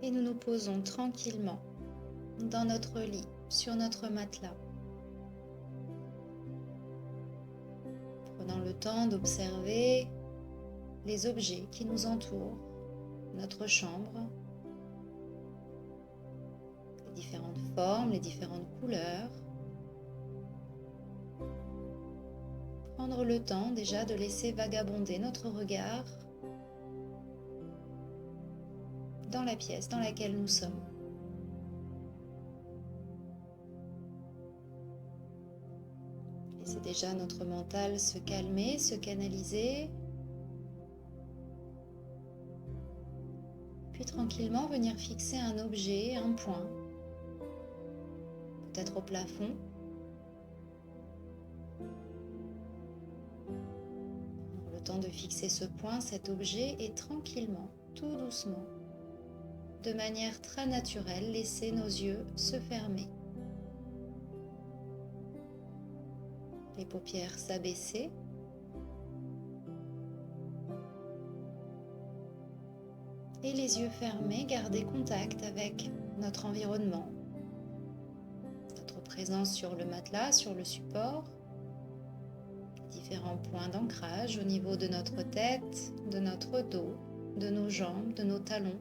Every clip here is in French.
et nous nous posons tranquillement dans notre lit, sur notre matelas. Prenons le temps d'observer les objets qui nous entourent, notre chambre, les différentes formes, les différentes couleurs. Prendre le temps déjà de laisser vagabonder notre regard dans la pièce dans laquelle nous sommes. Laissez déjà notre mental se calmer, se canaliser. Puis tranquillement venir fixer un objet, un point, peut-être au plafond. Prendre le temps de fixer ce point, cet objet, et tranquillement, tout doucement, de manière très naturelle, laisser nos yeux se fermer. Les paupières s'abaisser. Et les yeux fermés, garder contact avec notre environnement, notre présence sur le matelas, sur le support, différents points d'ancrage au niveau de notre tête, de notre dos, de nos jambes, de nos talons.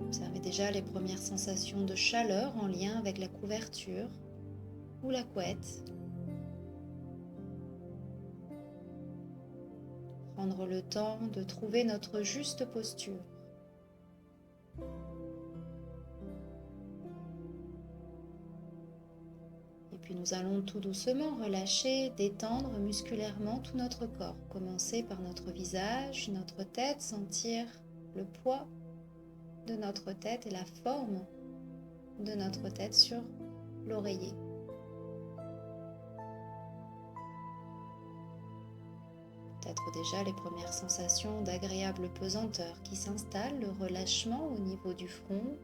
Observez déjà les premières sensations de chaleur en lien avec la couverture ou la couette. Prendre le temps de trouver notre juste posture. Et puis nous allons tout doucement relâcher, détendre musculairement tout notre corps. Commencer par notre visage, notre tête, sentir le poids de notre tête et la forme de notre tête sur l'oreiller. Peut-être déjà les premières sensations d'agréable pesanteur qui s'installent, le relâchement au niveau du front,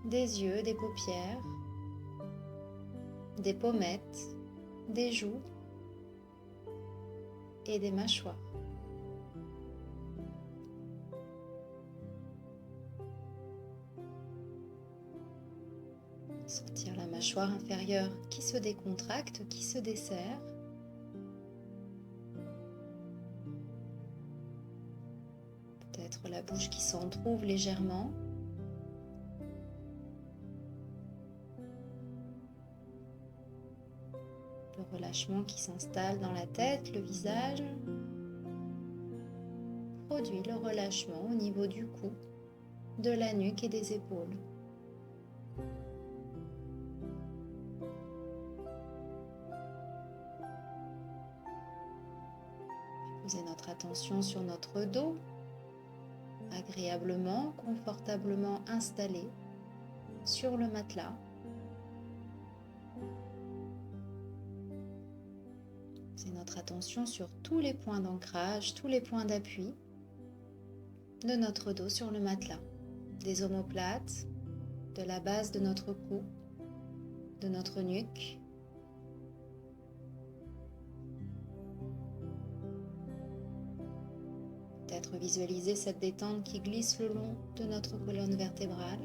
des yeux, des paupières, des pommettes, des joues et des mâchoires. Sentir la mâchoire inférieure qui se décontracte, qui se desserre. Peut-être la bouche qui s'entrouvre légèrement. Le relâchement qui s'installe dans la tête, le visage. Produit le relâchement au niveau du cou, de la nuque et des épaules. Posez notre attention sur notre dos, agréablement, confortablement installé sur le matelas. Posez notre attention sur tous les points d'ancrage, tous les points d'appui de notre dos sur le matelas, des omoplates, de la base de notre cou, de notre nuque. Peut-être visualiser cette détente qui glisse le long de notre colonne vertébrale,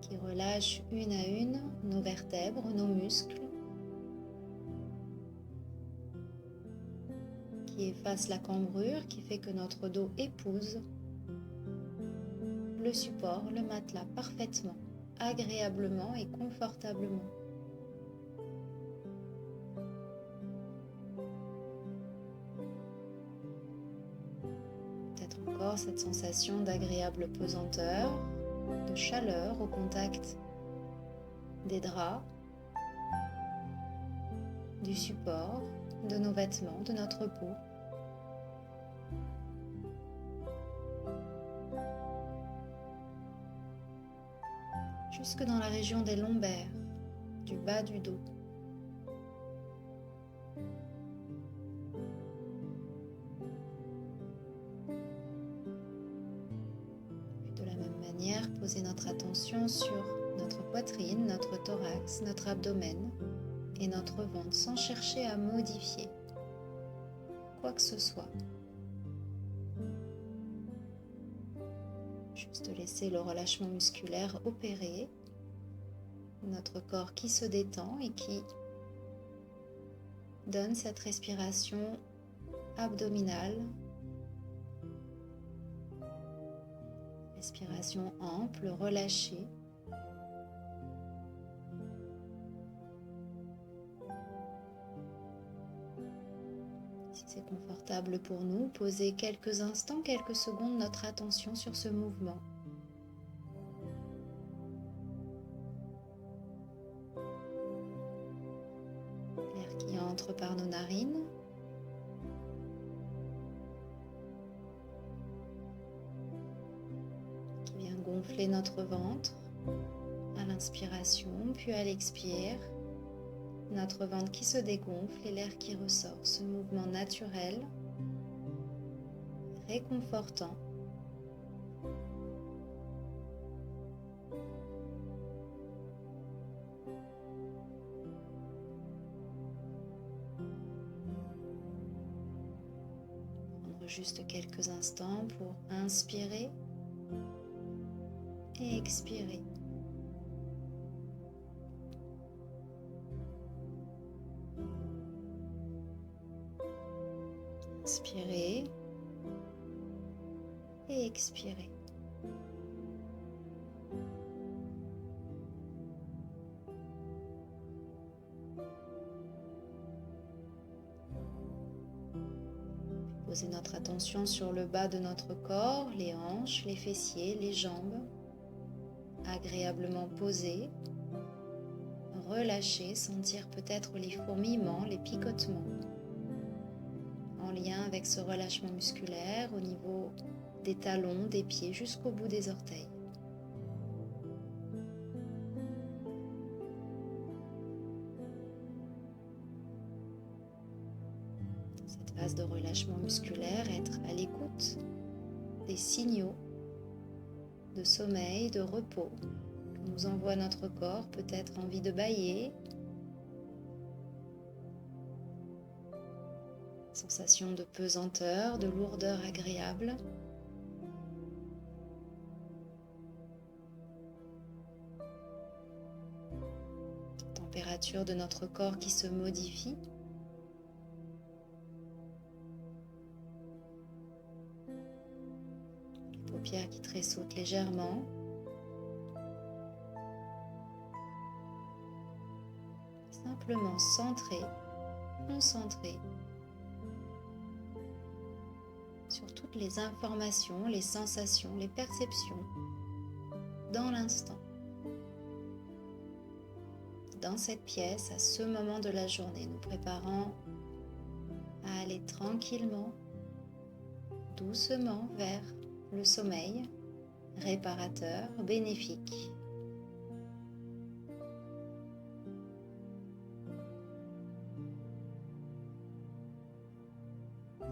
qui relâche une à une nos vertèbres, nos muscles, qui efface la cambrure, qui fait que notre dos épouse le support, le matelas parfaitement, agréablement et confortablement. Peut-être encore cette sensation d'agréable pesanteur, de chaleur au contact des draps, du support, de nos vêtements, de notre peau. Jusque dans la région des lombaires, du bas du dos. Puis de la même manière, poser notre attention sur notre poitrine, notre thorax, notre abdomen et notre ventre sans chercher à modifier. quoi que ce soit. Juste laisser le relâchement musculaire opérer, notre corps qui se détend et qui donne cette respiration abdominale, respiration ample, relâchée. Si c'est confortable pour nous, posez quelques instants, quelques secondes notre attention sur ce mouvement. L'air qui entre par nos narines. Qui vient gonfler notre ventre à l'inspiration, puis à l'expire. Notre ventre qui se dégonfle et l'air qui ressort. Ce mouvement naturel, réconfortant. Prendre juste quelques instants pour inspirer et expirer. Inspirez et expirez. Posez notre attention sur le bas de notre corps, les hanches, les fessiers, les jambes, agréablement posées. Relâchez, sentir peut-être les fourmillements, les picotements, en lien avec ce relâchement musculaire au niveau des talons, des pieds jusqu'au bout des orteils. Cette phase de relâchement musculaire, être à l'écoute des signaux de sommeil, de repos que nous envoie notre corps, peut-être envie de bâiller, sensation de pesanteur, de lourdeur agréable. Température de notre corps qui se modifie. Les paupières qui tressautent légèrement. Simplement centré, concentré sur toutes les informations, les sensations, les perceptions dans l'instant, dans cette pièce, à ce moment de la journée, nous préparant à aller tranquillement, doucement vers le sommeil réparateur, bénéfique.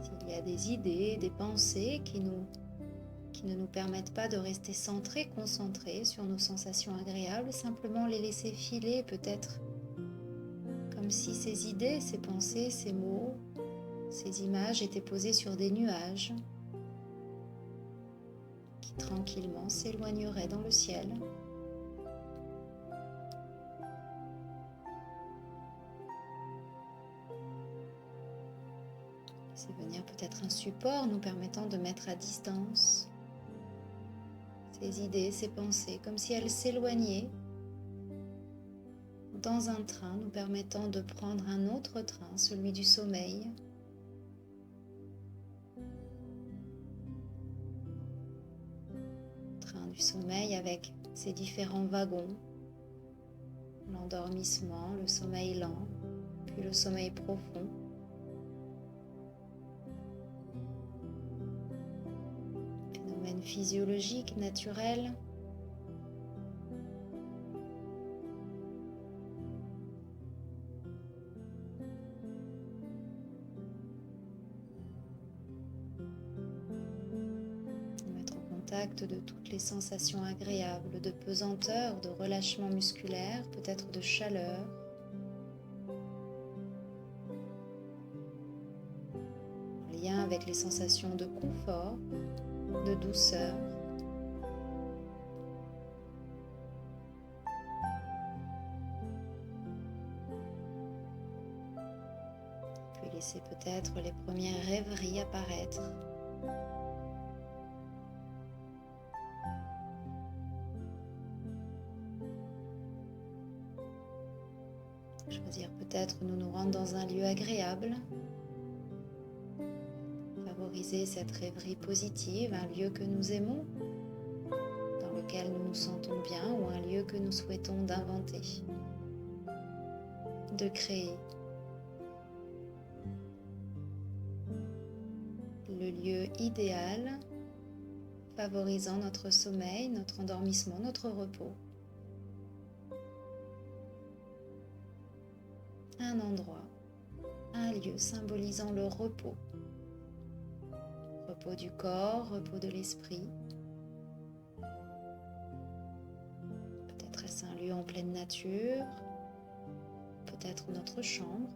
S'il y a des idées, des pensées qui ne nous permettent pas de rester centrés, concentrés sur nos sensations agréables, simplement les laisser filer, peut-être comme si ces idées, ces pensées, ces mots, ces images étaient posées sur des nuages qui tranquillement s'éloigneraient dans le ciel. C'est venir peut-être un support nous permettant de mettre à distance ces idées, ces pensées, comme si elles s'éloignaient dans un train nous permettant de prendre un autre train, celui du sommeil. Train du sommeil avec ses différents wagons, l'endormissement, le sommeil lent, puis le sommeil profond. Phénomène physiologique, naturel. Mettre en contact de toutes les sensations agréables, de pesanteur, de relâchement musculaire, peut-être de chaleur. avec les sensations de confort, de douceur. Puis laissez peut-être les premières rêveries apparaître. Choisir peut-être nous rendre dans un lieu agréable. Favoriser cette rêverie positive, un lieu que nous aimons, dans lequel nous nous sentons bien ou un lieu que nous souhaitons d'inventer, de créer. Le lieu idéal favorisant notre sommeil, notre endormissement, notre repos. Un endroit, un lieu symbolisant le repos. Repos du corps, repos de l'esprit. Peut-être est-ce un lieu en pleine nature, peut-être notre chambre.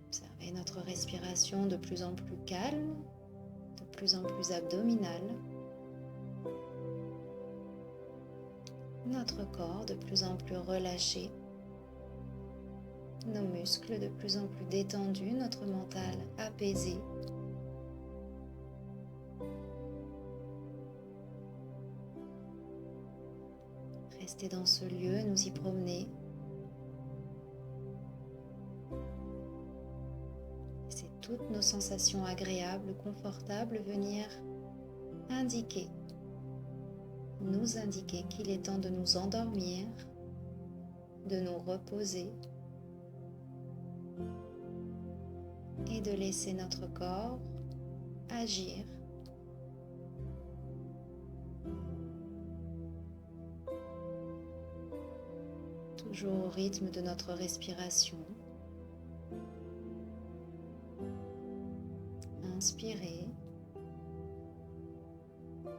Observez notre respiration de plus en plus calme, de plus en plus abdominale. Notre corps de plus en plus relâché. Nos muscles de plus en plus détendus, notre mental apaisé. Rester dans ce lieu, nous y promener. Laissez toutes nos sensations agréables, confortables venir nous indiquer qu'il est temps de nous endormir, de nous reposer et de laisser notre corps agir. Toujours au rythme de notre respiration. Inspirez,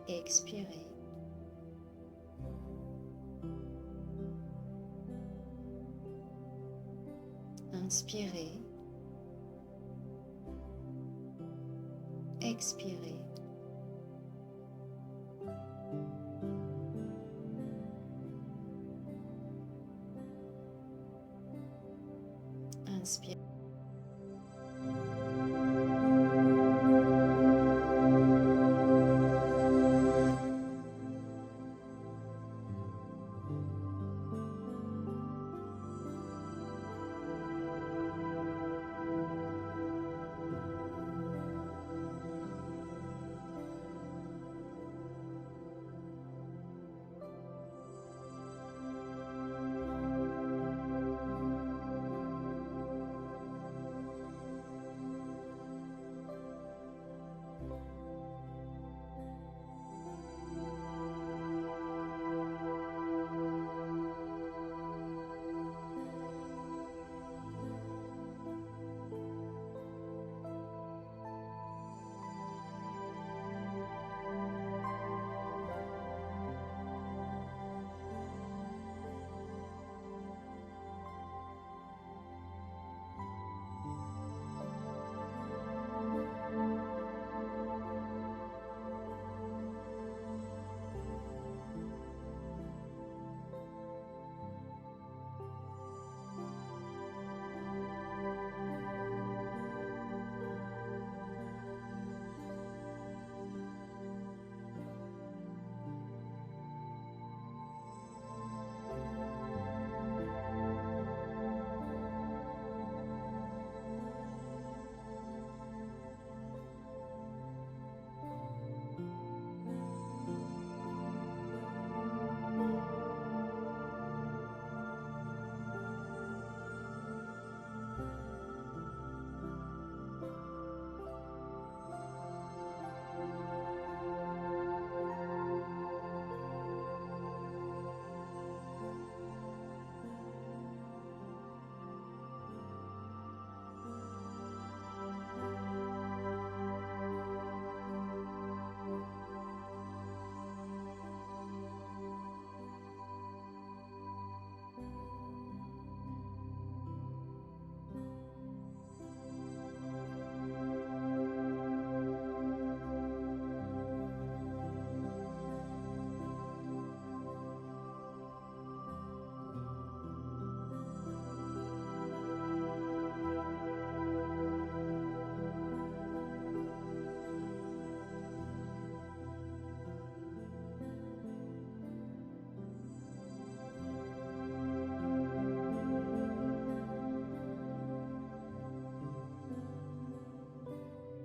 expirez. Inspirez, expirez.